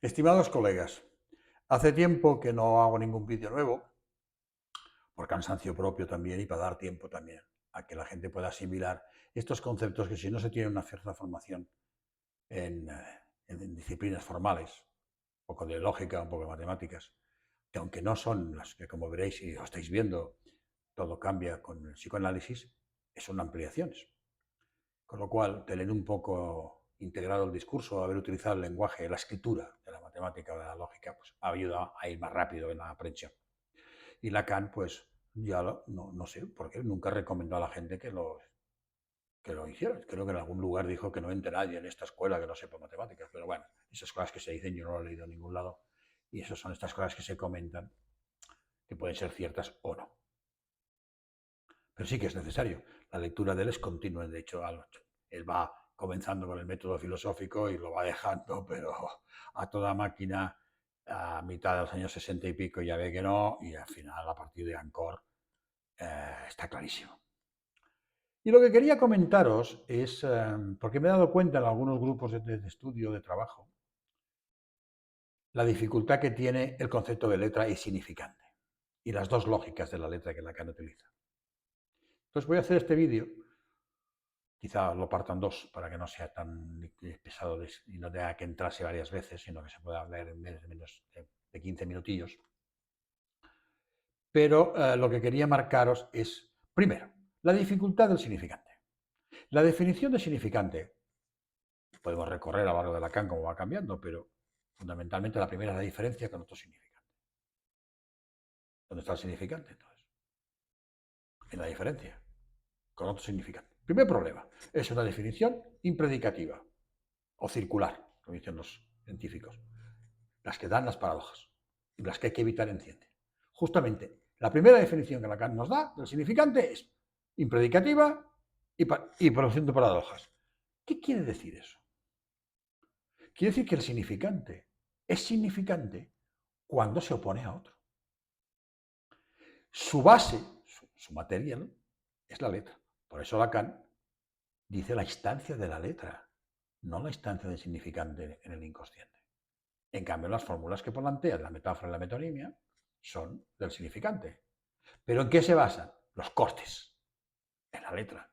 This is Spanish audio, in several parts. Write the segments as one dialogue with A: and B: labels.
A: Estimados colegas, hace tiempo que no hago ningún vídeo nuevo, por cansancio propio también y para dar tiempo también a que la gente pueda asimilar estos conceptos que si no se tiene una cierta formación en disciplinas formales, un poco de lógica, un poco de matemáticas, que aunque no son las que, como veréis y lo estáis viendo, todo cambia con el psicoanálisis, son ampliaciones. Con lo cual, tener un poco integrado el discurso, haber utilizado el lenguaje, la escritura de la matemática o de la lógica, pues ayuda a ir más rápido en la aprehensión. Y Lacan, pues ya no sé, porque nunca recomendó a la gente que lo hiciera. Creo que en algún lugar dijo que no entre nadie en esta escuela que no sepa matemáticas. Pero bueno, esas cosas que se dicen yo no lo he leído en ningún lado. Y esas son estas cosas que se comentan, que pueden ser ciertas o no. Pero sí que es necesario. La lectura de él es continua. De hecho, él va comenzando con el método filosófico y lo va dejando, pero a toda máquina, a mitad de los años 60 y pico ya ve que no, y al final, a partir de Ancor, está clarísimo. Y lo que quería comentaros es, porque me he dado cuenta en algunos grupos de estudio, de trabajo, la dificultad que tiene el concepto de letra y significante, y las dos lógicas de la letra que Lacan utiliza. Entonces voy a hacer este vídeo. Quizá lo partan dos para que no sea tan pesado y no tenga que entrarse varias veces, sino que se pueda hablar en menos de 15 minutillos. Pero lo que quería marcaros es, primero, la dificultad del significante. La definición de significante, podemos recorrer a lo largo de Lacan cómo va cambiando, pero fundamentalmente la primera es la diferencia con otro significante. ¿Dónde está el significante entonces? En la diferencia con otro significante. Primer problema, es una definición impredicativa o circular, como dicen los científicos, las que dan las paradojas y las que hay que evitar en ciencia. Justamente, la primera definición que Lacan nos da del significante es impredicativa y produciendo paradojas. ¿Qué quiere decir eso? Quiere decir que el significante es significante cuando se opone a otro. Su base, su material, es la letra. Por eso Lacan dice la instancia de la letra, no la instancia del significante en el inconsciente. En cambio, las fórmulas que plantea de la metáfora y la metonimia son del significante. ¿Pero en qué se basan? Los cortes, en la letra.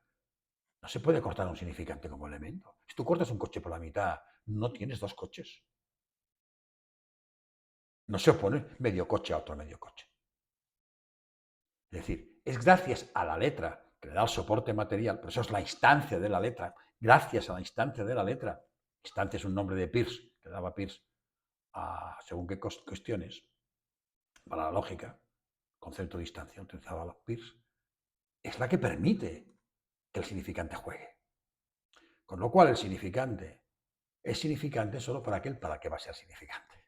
A: No se puede cortar un significante como elemento. Si tú cortas un coche por la mitad, no tienes dos coches. No se opone medio coche a otro medio coche. Es decir, es gracias a la letra que le da el soporte material, por eso es la instancia de la letra, gracias a la instancia de la letra. Instancia es un nombre de Peirce, que daba Peirce a según qué cuestiones, para la lógica, concepto de instancia utilizaba Peirce, es la que permite que el significante juegue. Con lo cual el significante es significante solo para aquel para que va a ser significante,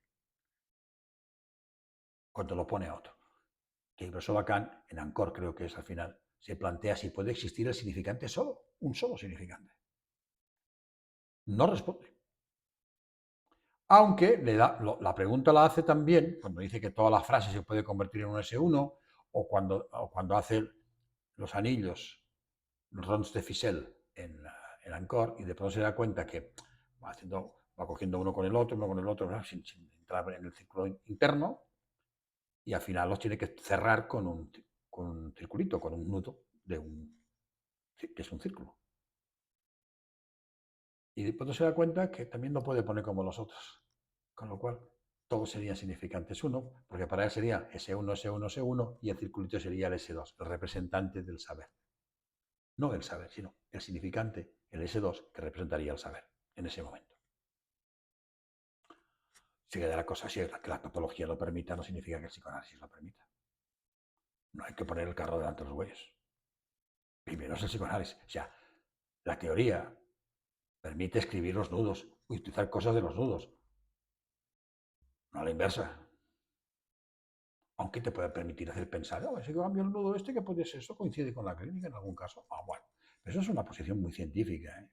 A: cuando lo pone a otro. Que por eso Lacan, en Ancor creo que es al final, se plantea si puede existir el significante solo, un solo significante. No responde. Aunque la pregunta la hace también cuando dice que toda la frase se puede convertir en un S1 o cuando hace los anillos, los rons de Fichel en Ancor y de pronto se da cuenta que va cogiendo uno con el otro, ¿no? sin entrar en el círculo interno y al final los tiene que cerrar con un circulito, con un nudo que es un círculo. Y de pronto se da cuenta que también no puede poner como los otros. Con lo cual, todos serían significantes 1, porque para él sería S1, S1, S1 y el circulito sería el S2, el representante del saber. No el saber, sino el significante, el S2, que representaría el saber en ese momento. Si queda la cosa así, que la patología lo permita, no significa que el psicoanálisis lo permita. No hay que poner el carro delante de los bueyes. Primero es el psicoanálisis. O sea, la teoría permite escribir los nudos, utilizar cosas de los nudos, no a la inversa. Aunque te puede permitir hacer pensar, ese cambio el nudo este, ¿qué puede ser? ¿Esto coincide con la clínica en algún caso? Bueno, eso es una posición muy científica.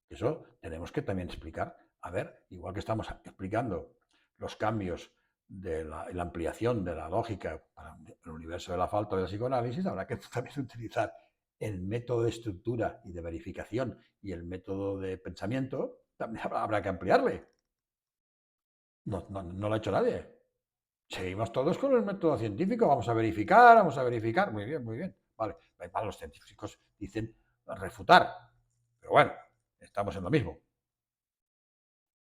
A: Eso tenemos que también explicar. A ver, igual que estamos explicando los cambios de la ampliación de la lógica para el universo de la falta del psicoanálisis, habrá que también utilizar el método de estructura y de verificación y el método de pensamiento, también habrá que ampliarle. No lo ha hecho nadie. Seguimos todos con el método científico, vamos a verificar, muy bien, muy bien. Vale, los científicos dicen refutar, pero bueno, estamos en lo mismo.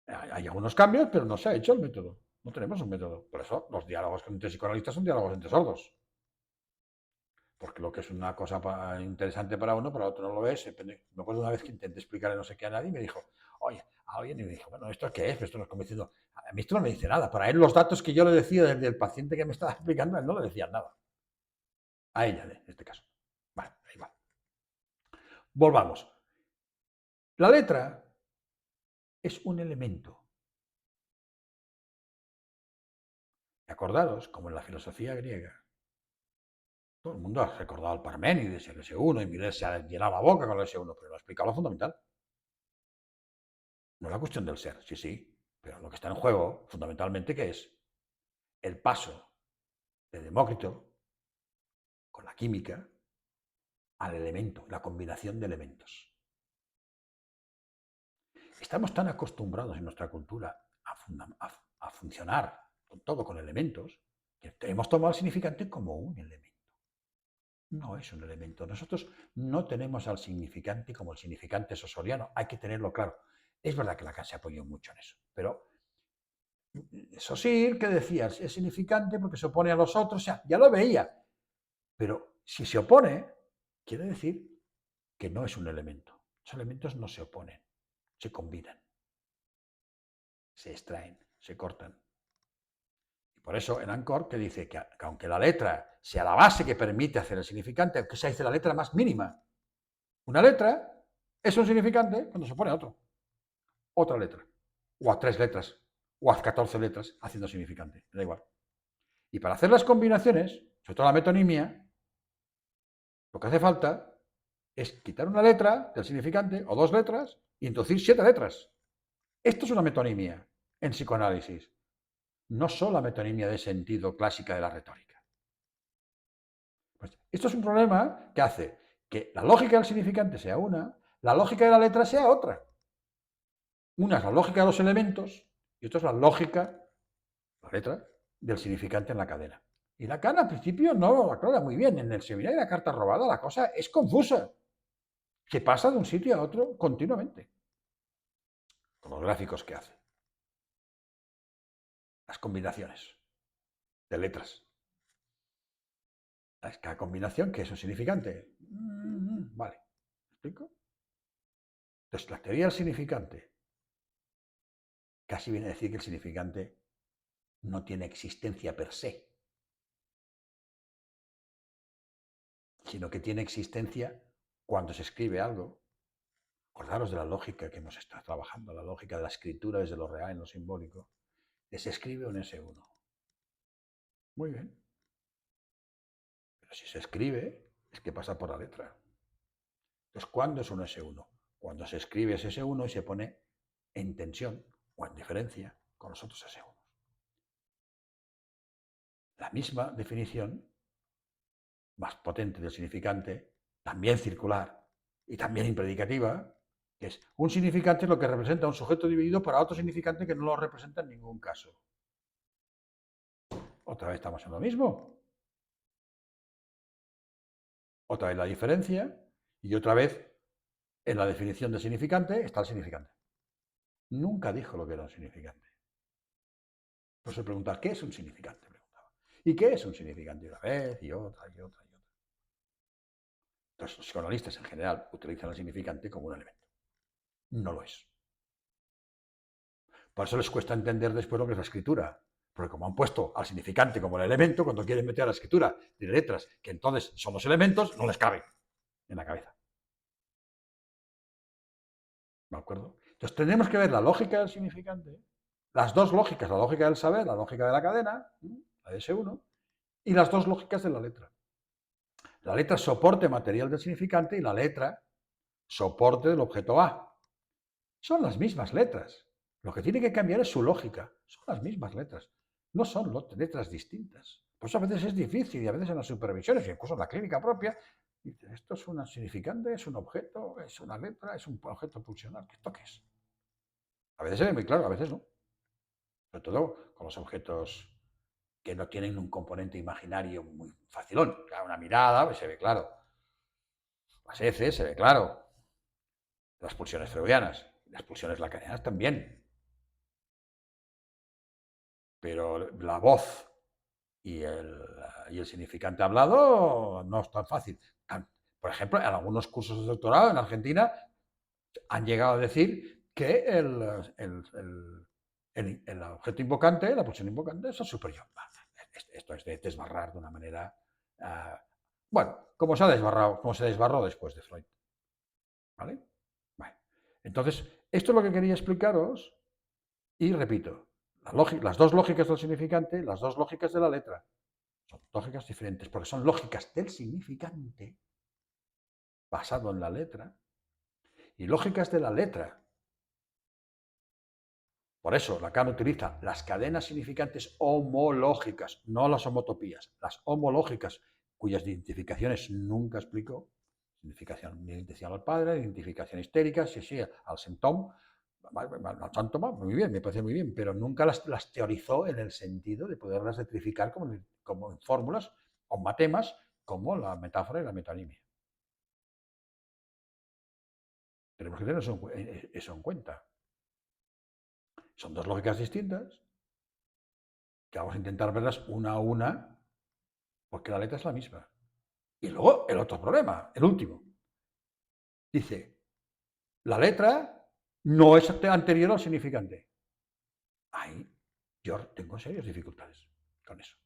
A: Hay algunos cambios, pero no se ha hecho el método. No tenemos un método. Por eso los diálogos entre psicoanalistas son diálogos entre sordos. Porque lo que es una cosa interesante para uno, para otro no lo es. Me acuerdo una vez que intenté explicarle no sé qué a nadie y me dijo, oye, a alguien, y me dijo, bueno, ¿esto qué es? Esto no es convencido. A mí esto no me dice nada. Para él los datos que yo le decía del paciente que me estaba explicando, a él no le decían nada. A ella, en este caso. Vale, ahí va. Volvamos. La letra es un elemento. Acordaros, como en la filosofía griega, todo el mundo ha recordado al Parménides, el S1, y Milet se ha llenado la boca con el S1, pero no ha explicado lo fundamental. No es la cuestión del ser, sí, pero lo que está en juego, fundamentalmente, ¿qué es? El paso de Demócrito con la química al elemento, la combinación de elementos. Estamos tan acostumbrados en nuestra cultura a funcionar con todo con elementos que hemos tomado el significante como un elemento. No es un elemento. Nosotros no tenemos al significante como el significante sosoriano. Hay que tenerlo claro. Es verdad que Lacan se apoyó mucho en eso, pero Saussure, ¿qué decía? Es significante porque se opone a los otros, o sea, ya lo veía. Pero si se opone, quiere decir que no es un elemento. Los elementos no se oponen, se combinan, se extraen, se cortan. Y por eso en Ancor que dice que aunque la letra sea la base que permite hacer el significante, aunque se dice la letra más mínima, una letra es un significante cuando se opone a otra letra, o a 3 letras, o a 14 letras haciendo significante, da igual. Y para hacer las combinaciones, sobre todo la metonimia, lo que hace falta es quitar una letra del significante o 2 letras y introducir 7 letras. Esto es una metonimia en psicoanálisis, no solo la metonimia de sentido clásica de la retórica. Pues esto es un problema que hace que la lógica del significante sea una, la lógica de la letra sea otra. Una es la lógica de los elementos y otra es la lógica, la letra, del significante en la cadena. Y Lacan al principio no lo aclara muy bien. En el seminario de la carta robada la cosa es confusa. Se pasa de un sitio a otro continuamente. Con los gráficos que hace. Las combinaciones de letras. Cada combinación, ¿qué es un significante? Vale. ¿Me explico? Entonces, la teoría del significante casi viene a decir que el significante no tiene existencia per se, sino que tiene existencia cuando se escribe algo. Acordaros de la lógica que hemos estado trabajando, la lógica de la escritura desde lo real en lo simbólico, que se escribe un S1. Muy bien. Pero si se escribe, es que pasa por la letra. Entonces, ¿cuándo es un S1? Cuando se escribe ese S1 y se pone en tensión o en diferencia con los otros S1. La misma definición, más potente del significante, también circular y también impredicativa, que es un significante lo que representa un sujeto dividido para otro significante que no lo representa en ningún caso. Otra vez estamos en lo mismo. Otra vez la diferencia y otra vez en la definición de significante está el significante. Nunca dijo lo que era un significante. Pues se pregunta, ¿qué es un significante? Preguntaba. ¿Y qué es un significante? Y una vez y otra y otra y otra. Entonces los psicoanalistas en general utilizan el significante como un elemento. No lo es. Por eso les cuesta entender después lo que es la escritura. Porque como han puesto al significante como el elemento, cuando quieren meter a la escritura de letras que entonces son los elementos, no les cabe en la cabeza. ¿De acuerdo? Entonces tenemos que ver la lógica del significante, las dos lógicas, la lógica del saber, la lógica de la cadena, la de S1, y las dos lógicas de la letra. La letra soporte material del significante y la letra soporte del objeto A. Son las mismas letras. Lo que tiene que cambiar es su lógica. Son las mismas letras. No son letras distintas. Por eso a veces es difícil y a veces en las supervisiones, incluso en la clínica propia, dices, esto es un significante, es un objeto, es una letra, es un objeto pulsional. ¿Esto qué es? A veces se ve muy claro, a veces no. sobre todo con los objetos que no tienen un componente imaginario muy facilón. Claro, una mirada, pues se ve claro. Las heces, se ve claro. Las pulsiones freudianas, las pulsiones lacanianas también. Pero la voz y el significante hablado no es tan fácil. Por ejemplo, en algunos cursos de doctorado en Argentina han llegado a decir que el objeto invocante, la pulsión invocante, es el superior. Esto es de desbarrar de una manera, uh, bueno, como se ha desbarrado, como se desbarró después de Freud. ¿Vale? Bueno, entonces, esto es lo que quería explicaros y repito, las dos lógicas del significante, las dos lógicas de la letra. Son lógicas diferentes, porque son lógicas del significante basado en la letra y lógicas de la letra. Por eso Lacan utiliza las cadenas significantes homológicas, no las homotopías, las homológicas, cuyas identificaciones nunca explicó. Identificación al padre, identificación histérica, sí, sí, al síntoma, muy bien, me parece muy bien, pero nunca las teorizó en el sentido de poderlas electrificar como en fórmulas o matemas, como la metáfora y la metonimia. Tenemos que tener eso en cuenta. Son dos lógicas distintas que vamos a intentar verlas una a una, porque la letra es la misma. Y luego el otro problema, el último. Dice, la letra no es anterior al significante. Ahí yo tengo serias dificultades con eso.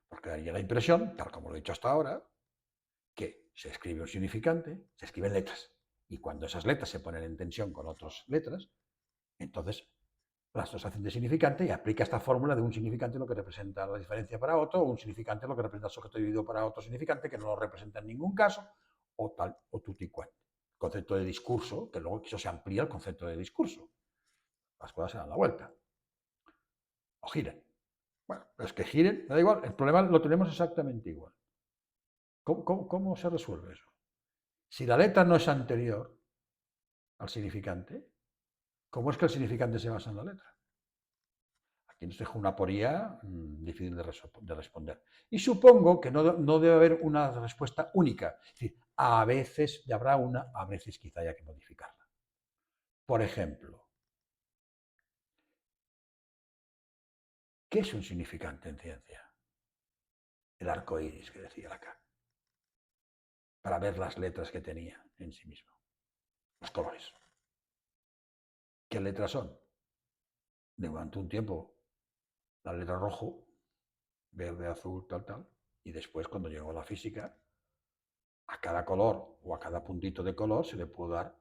A: Porque daría la impresión, tal como lo he dicho hasta ahora, que se escribe un significante, se escriben letras. Y cuando esas letras se ponen en tensión con otras letras, entonces las dos hacen de significante y aplica esta fórmula de un significante lo que representa la diferencia para otro, o un significante lo que representa el sujeto dividido para otro significante que no lo representa en ningún caso, o tal, o tutti quanti. Concepto de discurso, que luego eso se amplía el concepto de discurso. Las cosas se dan la vuelta. O giran. Bueno, es que giren, da igual, el problema lo tenemos exactamente igual. ¿Cómo se resuelve eso? Si la letra no es anterior al significante, ¿cómo es que el significante se basa en la letra? Aquí nos deja una aporía difícil de responder. Y supongo que no debe haber una respuesta única. Es decir, a veces ya habrá una, a veces quizá haya que modificarla. Por ejemplo, ¿qué es un significante en ciencia? El arco iris que decía Lacan, para ver las letras que tenía en sí mismo, los colores. ¿Qué letras son? Durante un tiempo, la letra rojo, verde, azul, tal, tal. Y después, cuando llegó la física, a cada color o a cada puntito de color se le puede dar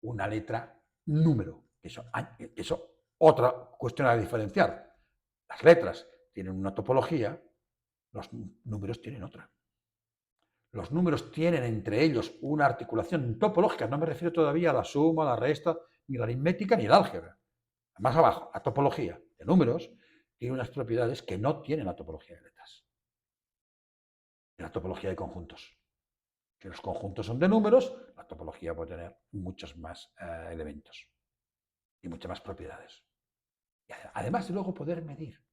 A: una letra número. Eso otra cuestión a diferenciar. Las letras tienen una topología, los números tienen otra. Los números tienen entre ellos una articulación topológica. No me refiero todavía a la suma, la resta, ni la aritmética, ni el álgebra. Más abajo, la topología de números tiene unas propiedades que no tienen la topología de letras. La topología de conjuntos. Si los conjuntos son de números, la topología puede tener muchos más elementos y muchas más propiedades. Y además de luego poder medir.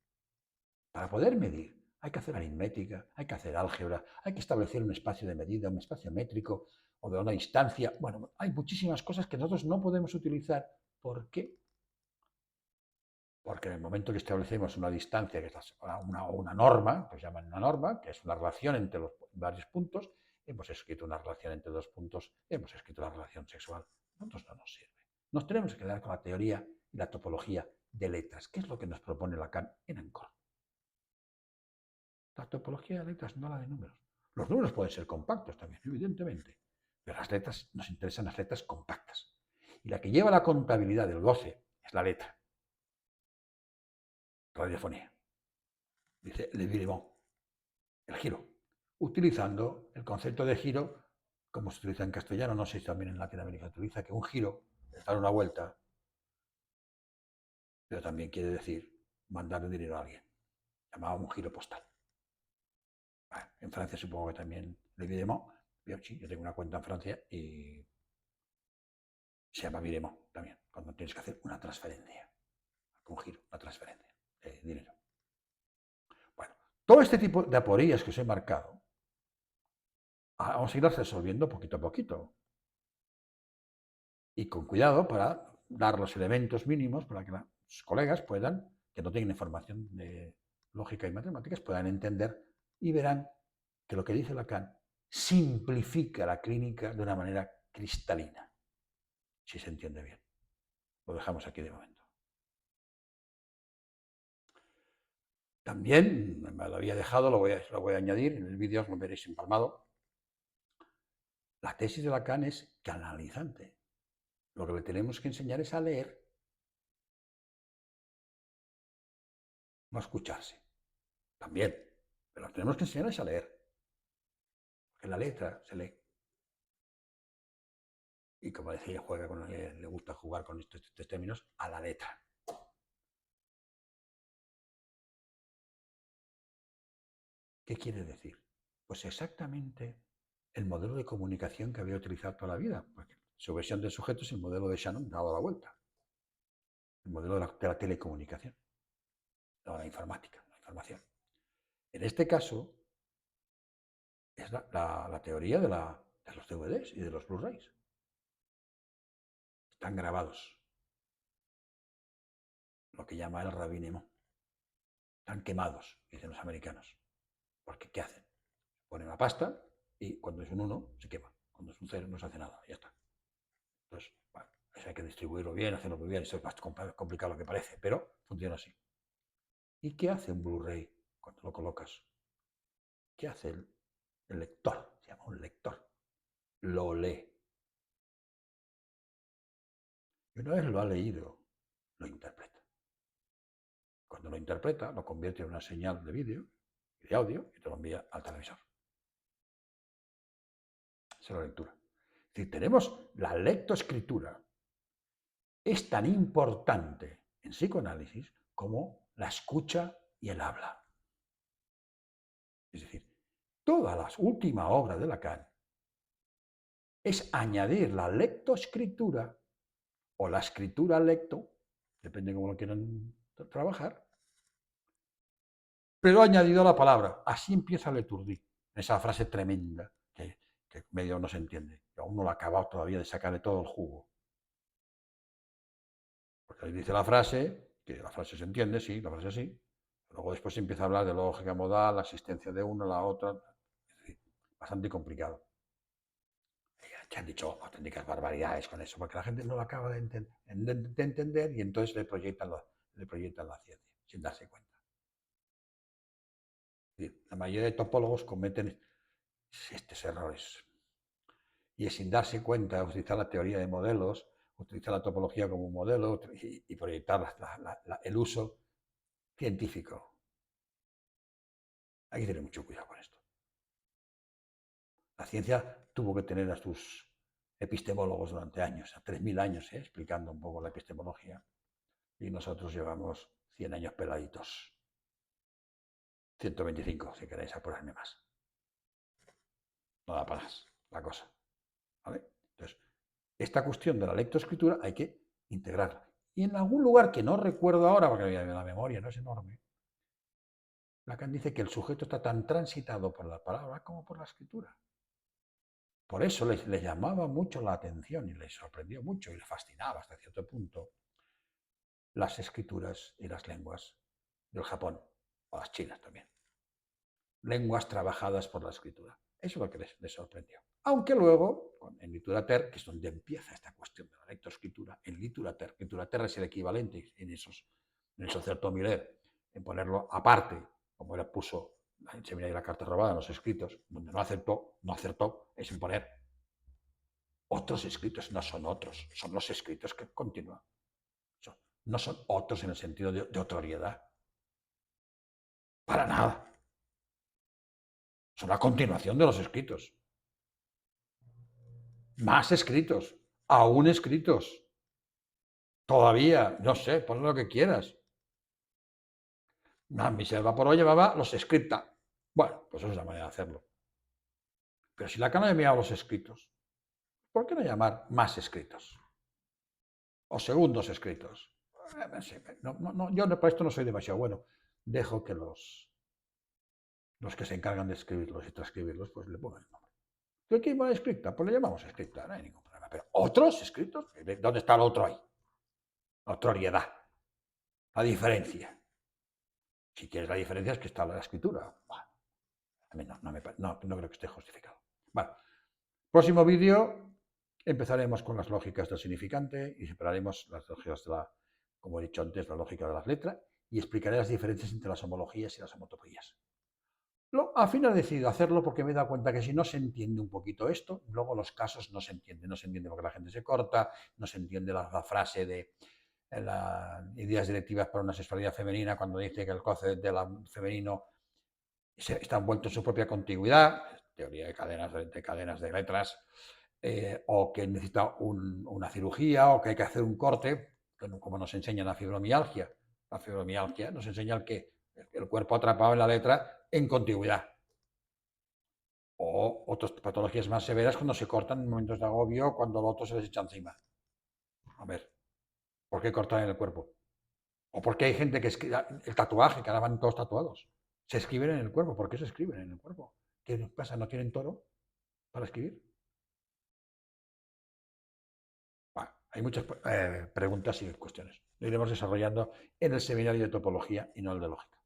A: Para poder medir hay que hacer aritmética, hay que hacer álgebra, hay que establecer un espacio de medida, un espacio métrico o de una distancia. Bueno, hay muchísimas cosas que nosotros no podemos utilizar. ¿Por qué? Porque en el momento que establecemos una distancia, que es una norma, pues llaman una norma, que es una relación entre los varios puntos, hemos escrito una relación entre dos puntos, hemos escrito la relación sexual. A nosotros no nos sirve. Nos tenemos que quedar con la teoría y la topología de letras, que es lo que nos propone Lacan en ANCOR. La topología de letras, no la de números. Los números pueden ser compactos también, evidentemente, pero las letras nos interesan las letras compactas. Y la que lleva la contabilidad del goce es la letra. Radiofonía. Dice Le Vivant, el giro, utilizando el concepto de giro como se utiliza en castellano, no sé si también en Latinoamérica se utiliza, que un giro es dar una vuelta, pero también quiere decir mandarle dinero a alguien, llamado un giro postal. Bueno, en Francia supongo que también Le Vivant, yo tengo una cuenta en Francia y se llama Viremont también, cuando tienes que hacer una transferencia, un giro, una transferencia de dinero. Bueno, todo este tipo de aporías que os he marcado, vamos a irlas resolviendo poquito a poquito. Y con cuidado para dar los elementos mínimos para que los colegas puedan, que no tienen información de lógica y matemáticas, puedan entender y verán que lo que dice Lacan simplifica la clínica de una manera cristalina, si se entiende bien. Lo dejamos aquí de momento. También, me lo había dejado, lo voy a añadir, en el vídeo os lo veréis empalmado. La tesis de Lacan es canalizante. Lo que le tenemos que enseñar es a leer, no a escucharse. También, pero tenemos que enseñar a leer, porque la letra se lee. Y como decía, le gusta jugar con estos términos, a la letra. ¿Qué quiere decir? Pues exactamente el modelo de comunicación que había utilizado toda la vida, porque su versión del sujeto es el modelo de Shannon dado la vuelta, el modelo de la telecomunicación, de la informática, la información. En este caso, es la teoría de los DVDs y de los Blu-rays. Están grabados, lo que llama el rabinismo. Están quemados, dicen los americanos. Porque ¿qué hacen? Ponen la pasta y cuando es un 1 se quema. Cuando es un 0 no se hace nada, ya está. Entonces, bueno, eso hay que distribuirlo bien, hacerlo muy bien. Eso es más complicado lo que parece, pero funciona así. ¿Y qué hace un Blu-ray cuando lo colocas? ¿Qué hace el lector? Se llama un lector. Lo lee. Y una vez lo ha leído, lo interpreta. Cuando lo interpreta, lo convierte en una señal de vídeo y de audio y te lo envía al televisor. Esa es la lectura. Es decir, tenemos la lectoescritura. Es tan importante en psicoanálisis como la escucha y el habla. Es decir, toda la última obra de Lacan es añadir la lectoescritura o la escritura lecto, depende de cómo lo quieran trabajar, pero añadido la palabra. Así empieza Leturdí, esa frase tremenda que medio no se entiende. Yo aún no lo he acabado todavía de sacarle todo el jugo. Porque ahí dice la frase, que la frase se entiende, sí, la frase sí. Luego después se empieza a hablar de lógica modal, la existencia de una, la otra. Es decir, bastante complicado. Que han dicho auténticas barbaridades con eso, porque la gente no lo acaba de entender y entonces le proyectan la ciencia, sin darse cuenta. Es decir, la mayoría de topólogos cometen estos errores. Y es sin darse cuenta, utilizar la teoría de modelos, utilizar la topología como un modelo y proyectar el uso científico. Hay que tener mucho cuidado con esto. La ciencia tuvo que tener a sus epistemólogos durante años, a 3000 años, explicando un poco la epistemología. Y nosotros llevamos 100 años peladitos. 125, si queréis apurarme más. No da para más la cosa. ¿Vale? Entonces, esta cuestión de la lectoescritura hay que integrarla. Y en algún lugar que no recuerdo ahora, porque la memoria no es enorme, Lacan dice que el sujeto está tan transitado por la palabra como por la escritura. Por eso les llamaba mucho la atención y les sorprendió mucho y les fascinaba hasta cierto punto las escrituras y las lenguas del Japón, o las chinas también. Lenguas trabajadas por la escritura. Eso es lo que les sorprendió. Aunque luego, en Literater, que es donde empieza esta cuestión de la lectoescritura, en Literater es el equivalente en el Certeau Millet, en ponerlo aparte, como él puso en Seminario de la Carta Robada en los escritos, donde no acertó, es en poner otros escritos, no son otros, son los escritos que continúan. No son otros en el sentido de otroriedad. Para nada. Son la continuación de los escritos. Más escritos, aún escritos. Todavía, no sé, pon lo que quieras. Michel Vaporó llevaba los scripta. Bueno, pues eso es la manera de hacerlo. Pero si Lacan ha enviado los escritos, ¿por qué no llamar más escritos? o segundos escritos. Yo para esto no soy demasiado bueno. Dejo que los que se encargan de escribirlos y transcribirlos, pues le pongan el nombre. ¿Qué va escrita? Pues le llamamos escrita, no hay ningún problema. Pero otros escritos, ¿dónde está el otro ahí? La otroriedad, la diferencia. Si quieres la diferencia es que está la escritura. Bueno, a mí no creo que esté justificado. Bueno, próximo vídeo empezaremos con las lógicas del significante y separaremos las lógicas de como he dicho antes, la lógica de las letras y explicaré las diferencias entre las homologías y las homotopías. Al final he decidido hacerlo porque me he dado cuenta que si no se entiende un poquito esto, luego los casos no se entiende porque la gente se corta, no se entiende la frase de las ideas directivas para una sexualidad femenina cuando dice que el concepto femenino está envuelto en su propia contigüidad, teoría de cadenas de letras, o que necesita una cirugía o que hay que hacer un corte, como nos enseña la fibromialgia. La fibromialgia nos enseña el cuerpo atrapado en la letra en contigüidad. O otras patologías más severas cuando se cortan en momentos de agobio, cuando el otro se les echa encima. A ver, ¿por qué cortar en el cuerpo? ¿O por qué hay gente que escribe el tatuaje, que ahora van todos tatuados? Se escriben en el cuerpo. ¿Por qué se escriben en el cuerpo? ¿Qué pasa? ¿No tienen toro para escribir? Bueno, hay muchas preguntas y cuestiones. Lo iremos desarrollando en el seminario de topología y no el de lógica.